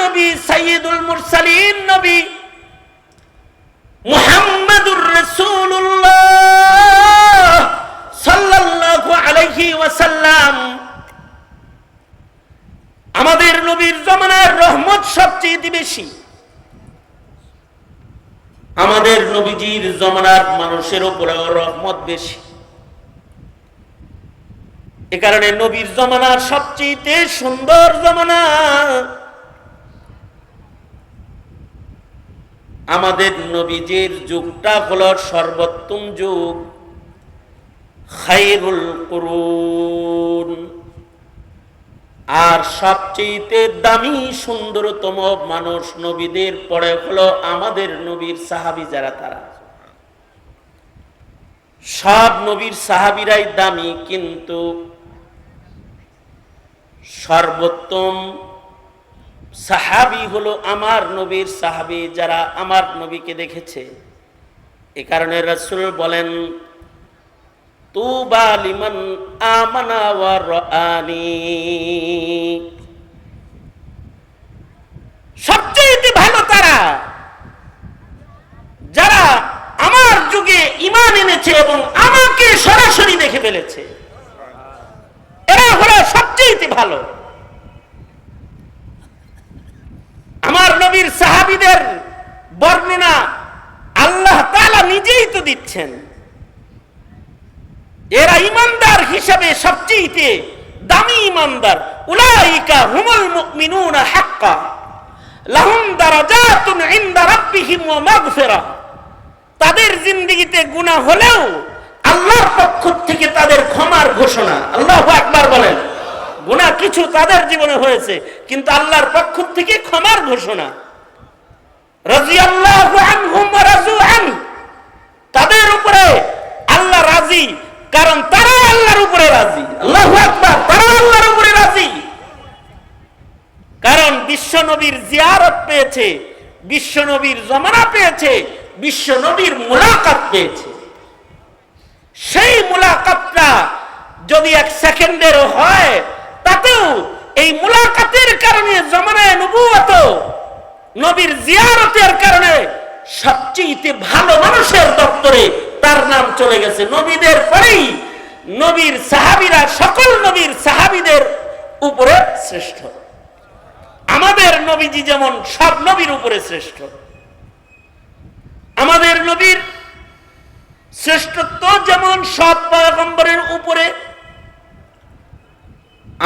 নবী সাইয়্যিদুল মুরসালিন নবী মুহাম্মাদুর রাসূলুল্লাহ সাল্লাল্লাহু আলাইহি ওয়াসাল্লাম আমাদের নবীর জামানার রহমত সবচেয়ে বেশি। আমাদের নবীজির জামানার মানুষের উপরেও রহমত বেশি। এ কারণে নবীর জামানার সবচেয়ে সুন্দর জামানা আমাদের নবীজির যুগটা হলো সর্বোত্তম যুগ, খায়রুল কুরুন। আর সবচেয়ে দামি সুন্দরতম মানুষ নবীদের পরে হলো আমাদের নবীর সাহাবী যারা, তারা সব নবীর সাহাবীরাই দামি, কিন্তু সর্বোত্তম সাহাবী হলো আমার নবীর সাহাবী যারা আমার নবীকে দেখেছে। এ কারণে রাসূল বলেন তুবা লিমান আমানা ওয়া রাআনি, সবচেয়ে ভালো তারা যারা আমার যুগে ঈমান এনেছে এবং আমাকে সরাসরি দেখে ফেলেছে, এরা হলো সবচেয়ে ভালো। আমার নবীর সাহাবীদের বর্ণনা আল্লাহ তাআলা নিজেই তো দিচ্ছেন। এরা ঈমানদার হিসাবে সবচেয়ে দামি ঈমানদার। উলাইকা হুমুল মুমিনুনা হাক্কা লাহুম দারাজাতুন ইনদা রাব্বিহিম ওয়া মাগফিরাহ। তাদের জিন্দেগিতে গুনাহ হলেও আল্লাহর পক্ষ থেকে তাদের ক্ষমার ঘোষণা। আল্লাহু আকবার বলেন। গুনাহ কিছু তাদের জীবনে হয়েছে, কিন্তু আল্লাহর পক্ষ থেকে ক্ষমার ঘোষণা। রাদিয়াল্লাহু আনহুম ওয়া রাযু আন, তাদের উপরে আল্লাহ রাজি, কারণ তারা আল্লাহর উপরে রাজি। আল্লাহু আকবার, তারা আল্লাহর উপরে রাজি, কারণ বিশ্ব নবীর জিয়ারত পেয়েছে, বিশ্ব নবীর জামানা পেয়েছে, বিশ্ব নবীর মুলাকাত পেয়েছে। সেই মুলাকাতটা যদি এক সেকেন্ডেরও হয়, তাতেও এই মুলাকাতের কারণে জামানায়ে নবুয়ত নবীর জিয়ারতের কারণে সবচেয়ে ভালো মানুষের দপ্তরে তার নাম চলে গেছে। নবীদের পরেই নবীর সাহাবীরা সকল নবীর সাহাবীদের উপরে শ্রেষ্ঠ। আমাদের নবীজি যেমন সব নবীর উপরে শ্রেষ্ঠ, আমাদের নবীর শ্রেষ্ঠত্ব যেমন সব পয়গম্বরের উপরে,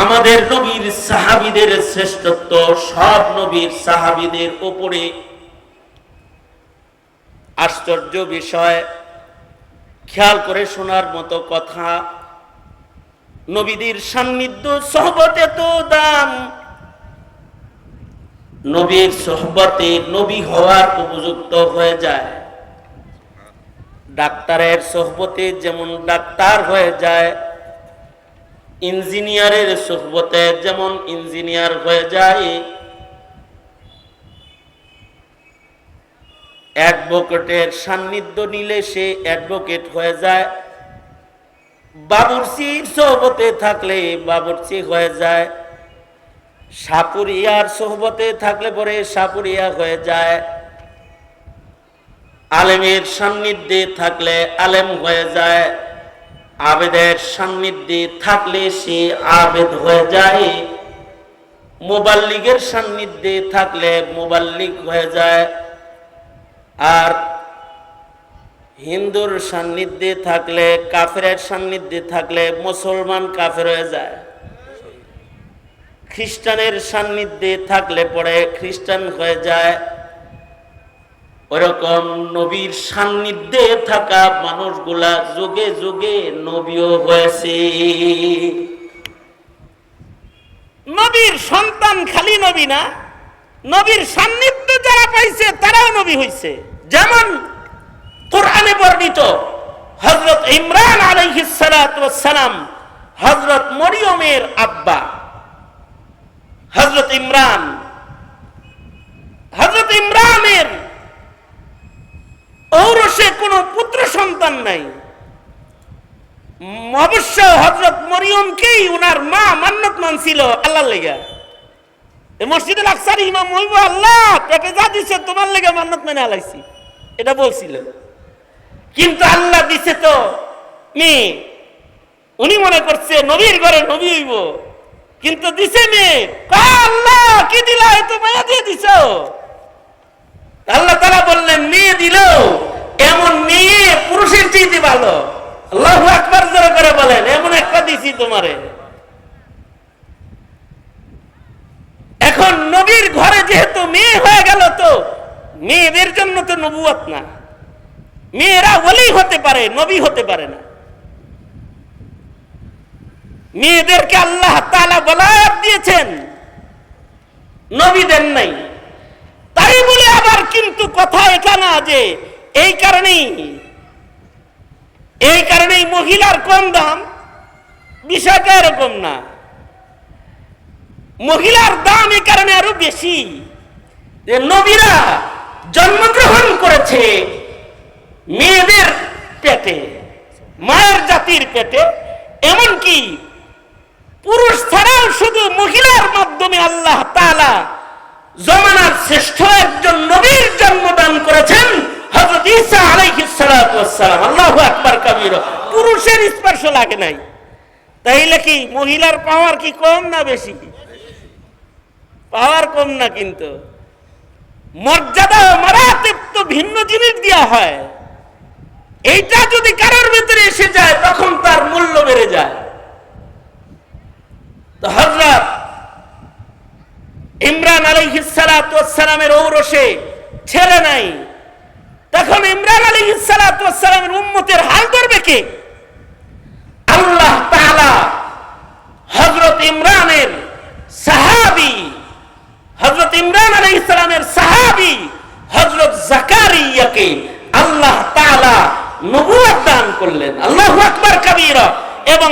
আমাদের নবীর সাহাবীদের শ্রেষ্ঠত্ব সব নবীর সাহাবীদের উপরে। আশ্চর্য বিষয়, খেয়াল করে শোনার মতো কথা, নবীদের সান্নিধ্য সোহবতে তো দাম। নবীর সোহবতে নবী হওয়ার উপযুক্ত হয়ে যায়। ডাক্তারের সোহবতে যেমন ডাক্তার হয়ে যায়, ইঞ্জিনিয়ারের সোহবতে যেমন ইঞ্জিনিয়ার হয়ে যায়, অ্যাডভোকেটের সান্নিধ্য নিলে সে অ্যাডভোকেট হয়ে যায়, বাবুর্চির সোহবতে থাকলে বাবুর্চি হয়ে যায়, সাপুরিয়ার সোহবতে থাকলে পরে সাপুরিয়া হয়ে যায়, আলেমের সান্নিধ্যে থাকলে আলেম হয়ে যায়, আবেদের সান্নিধ্যে থাকলে সে আবেদ হয়ে যায়, মুবাল্লিগের সান্নিধ্যে থাকলে মুবাল্লিগ হয়ে যায়, আর হিন্দুর সান্নিধ্যে থাকলে, কাফেরের সান্নিধ্যে থাকলে মুসলমান কাফের হয়ে যায়, খ্রিস্টানের সান্নিধ্যে থাকলে পরে খ্রিস্টান হয়ে যায়। ওরকম নবীর সান্নিধ্যে থাকা মানুষগুলা যুগে যুগে নবীও হয়েছে। নবীর সন্তান খালি নবী না, নবীর সান্নিধ্য যারা পাইছে তারাও নবী হইছে। যেমন কোরআনে বর্ণিত হযরত ইমরান আলাইহিস সালাতু ওয়াস সালাম, হযরত মরিয়মের আব্বা হযরত ইমরান, হযরত ইমরানের ঔরসে কোনো পুত্র সন্তান নাই। অবশ্য হযরত মরিয়মকেই উনার মা মান্নত মানছিল আল্লাহর লাগা। মসজিদুল আকসার ইমাম হইব, আল্লাহ পেটে যা দিছে তোমার লেগে মান্নাত মেনে আলাইছি, এটা বলছিল। কিন্তু আল্লাহ দিছে তো মেয়ে, উনি মনে করছে নবীর ঘরে নবী হইব, কিন্তু দিছে মেয়ে। আল্লাহ কি দিলা, তো মায়া দিয়ে দিছ। আল্লাহ তাআলা বললেন মেয়ে দিল, এমন মেয়ে পুরুষের চাইতে ভালো। আল্লাহু আকবার জোরে করে বলেন, এমন একটা দিছি তোমারে। এখন নবীর ঘরে যেহেতু মেয়ে হয়ে গেল, তো মেয়েদের জন্য তো নবুয়ত না, মেয়েরা ওলি হতে পারে, নবী হতে পারে না। মেয়েদেরকে আল্লাহ তাআলা বলায়ত দিয়েছেন, নবী দেন নাই। তাই বলে আবার কিন্তু কথা এটা না যে এই কারণেই মহিলার কম দাম, বিষয়টা এরকম না। মহিলার দাম এই কারণে আরো বেশি যে নবীরা জন্মগ্রহণ করেছে মেয়েদের পেটে, মায়ের জাতির পেটে। এমনকি পুরুষ ছাড়াও শুধু মহিলার মাধ্যমে আল্লাহ তাআলা জমানার শ্রেষ্ঠ একজন নবীর জন্মদান করেছেন, হযরত ঈসা আলাইহিস সালাতু ওয়াস সালাম। আল্লাহু আকবার কাবীরা। পুরুষের স্পর্শ লাগে নাই, তাইলে কি মহিলার পাওয়ার কি কম না বেশি? পাওয়ার কম না, কিন্তু মর্যাদা মারাতিব তো ভিন্ন জিনিস দেওয়া হয়। এইটা যদি কারোর ভিতরে এসে যায় তখন তার মূল্য বেড়ে যায়। তো হযরত ইমরান আলাইহিস সালাতু ওয়াস সালামের ঔরসে ছেলে নাই, তখন ইমরান আলাইহিস সালাতু ওয়াস সালামের উম্মতের হাল ধরবে কে? আল্লাহ তাআলা হযরত ইমরানের সাহাবী, হযরত ইমরান আলাইহিস সালামের সাহাবী হযরত জাকারিয়াকে আল্লাহ তাআলা নবুয়ত দান করলেন। আল্লাহু আকবার কাবীরা। এবং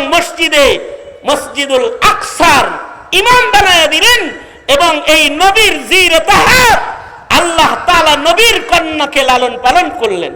মসজিদুল আকসার ইমাম বানায়া দিলেন। এবং এই নবীর জিরে তাহার আল্লাহ তাআলা নবীর কন্যাকে লালন পালন করলেন।